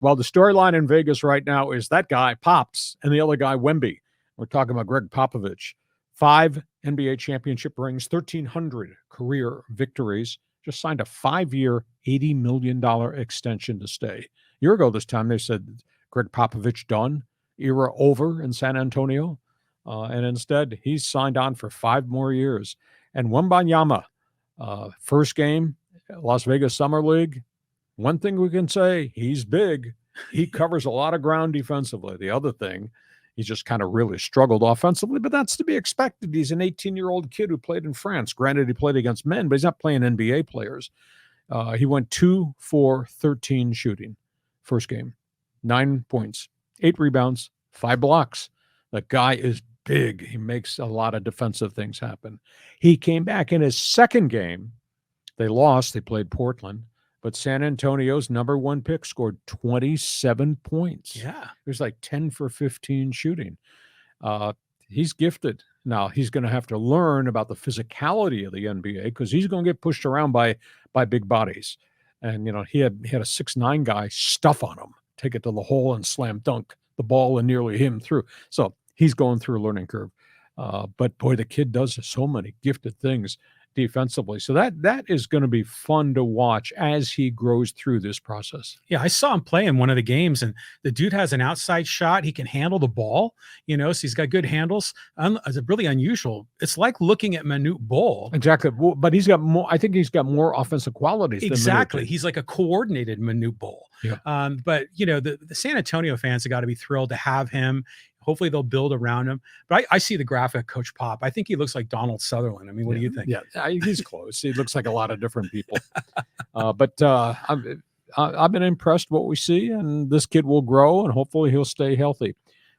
Well, the storyline in Vegas right now is that guy, Pops, and the other guy, Wemby. We're talking about Gregg Popovich. 5 NBA championship rings, 1,300 career victories, just signed a 5-year, $80 million extension to stay. A year ago this time, they said Gregg Popovich done, era over in San Antonio. And instead, he's signed on for 5 more years. And Wembanyama, first game, Las Vegas Summer League, one thing we can say, he's big. He covers a lot of ground defensively. The other thing, he's just kind of really struggled offensively, but that's to be expected. He's an 18-year-old kid who played in France. Granted, he played against men, but he's not playing NBA players. He went 2 for 13 shooting first game, 9 points, 8 rebounds, 5 blocks. The guy is big. He makes a lot of defensive things happen. He came back in his second game. They lost. They played Portland. But San Antonio's number 1 pick scored 27 points. Yeah. It was like 10 for 15 shooting. He's gifted. Now, he's going to have to learn about the physicality of the NBA because he's going to get pushed around by big bodies. And, he had a 6'9" guy stuff on him, take it to the hole and slam dunk the ball and nearly him through. So he's going through a learning curve. But, boy, the kid does so many gifted things defensively. So that is going to be fun to watch as he grows through this process. Yeah, I saw him play in one of the games, and the dude has an outside shot. He can handle the ball, so he's got good handles. It's really unusual. It's like looking at Manute Bol. Exactly. But he's got more, I think he's got more offensive qualities. Exactly. He's like a coordinated Manute Bol. Yeah. But, the San Antonio fans have got to be thrilled to have him. Hopefully they'll build around him. But I see the graphic, Coach Pop. I think he looks like Donald Sutherland. I mean, what do you think? Yeah, he's close. He looks like a lot of different people. But I've been impressed what we see, and this kid will grow, and hopefully he'll stay healthy.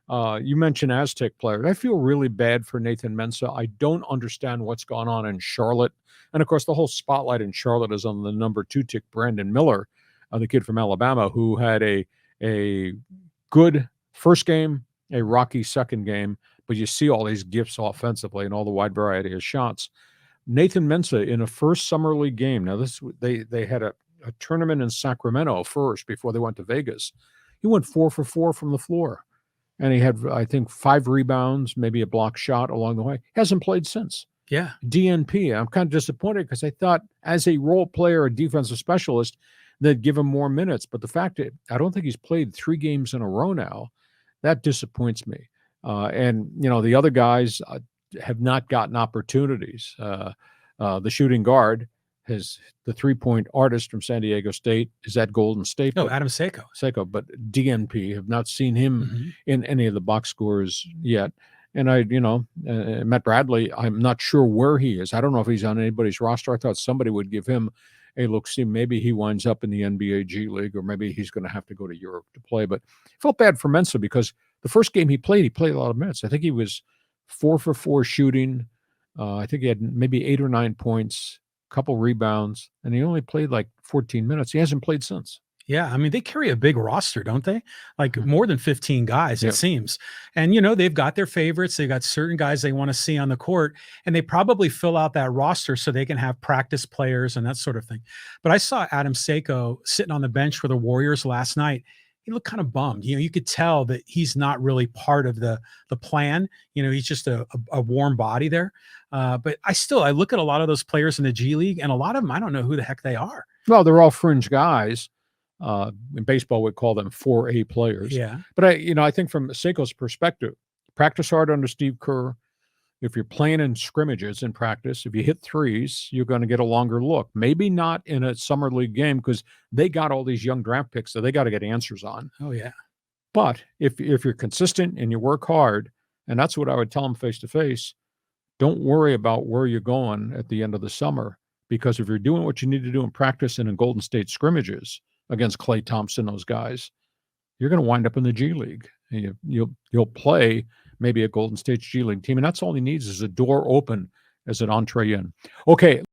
You mentioned Aztec players. I feel really bad for Nathan Mensah. I don't understand what's gone on in Charlotte. And, of course, the whole spotlight in Charlotte is on the number 2 tick, Brandon Miller, the kid from Alabama, who had a good first game, a rocky second game, but you see all these gifts offensively and all the wide variety of shots. Nathan Mensah in a first summer league game. Now they had a tournament in Sacramento first before they went to Vegas. He went 4 for 4 from the floor, and he had, I think, 5 rebounds, maybe a block shot along the way. Hasn't played since. Yeah. DNP. I'm kind of disappointed because I thought as a role player, a defensive specialist, they'd give him more minutes. But the fact that I don't think he's played 3 games in a row now, that disappoints me. And, the other guys have not gotten opportunities. The shooting guard, the 3-point artist from San Diego State, is at Golden State. No, Adam Seiko. Seiko, but DNP, have not seen him in any of the box scores yet. And Matt Bradley, I'm not sure where he is. I don't know if he's on anybody's roster. I thought somebody would give him a look, see, maybe he winds up in the NBA G League, or maybe he's going to have to go to Europe to play. But I felt bad for Mensah because the first game he played a lot of minutes. I think he was 4 for 4 shooting. I think he had maybe 8 or 9 points, a couple rebounds, and he only played like 14 minutes. He hasn't played since. Yeah, I mean, they carry a big roster, don't they? Like more than 15 guys, it seems. And, they've got their favorites. They've got certain guys they want to see on the court, and they probably fill out that roster so they can have practice players and that sort of thing. But I saw Adam Seiko sitting on the bench for the Warriors last night. He looked kind of bummed. You could tell that he's not really part of the plan. He's just a warm body there. But I look at a lot of those players in the G League, and a lot of them, I don't know who the heck they are. Well, they're all fringe guys. In baseball, we call them 4A players. Yeah. But I think from Seiko's perspective, practice hard under Steve Kerr. If you're playing in scrimmages in practice, if you hit threes, you're going to get a longer look. Maybe not in a summer league game because they got all these young draft picks that they got to get answers on. Oh yeah. But if you're consistent and you work hard, and that's what I would tell them face to face, don't worry about where you're going at the end of the summer, because if you're doing what you need to do in practice and in Golden State scrimmages against Klay Thompson, those guys, you're going to wind up in the G League. And you'll play maybe a Golden State G League team, and that's all he needs is a door open as an entree in. Okay.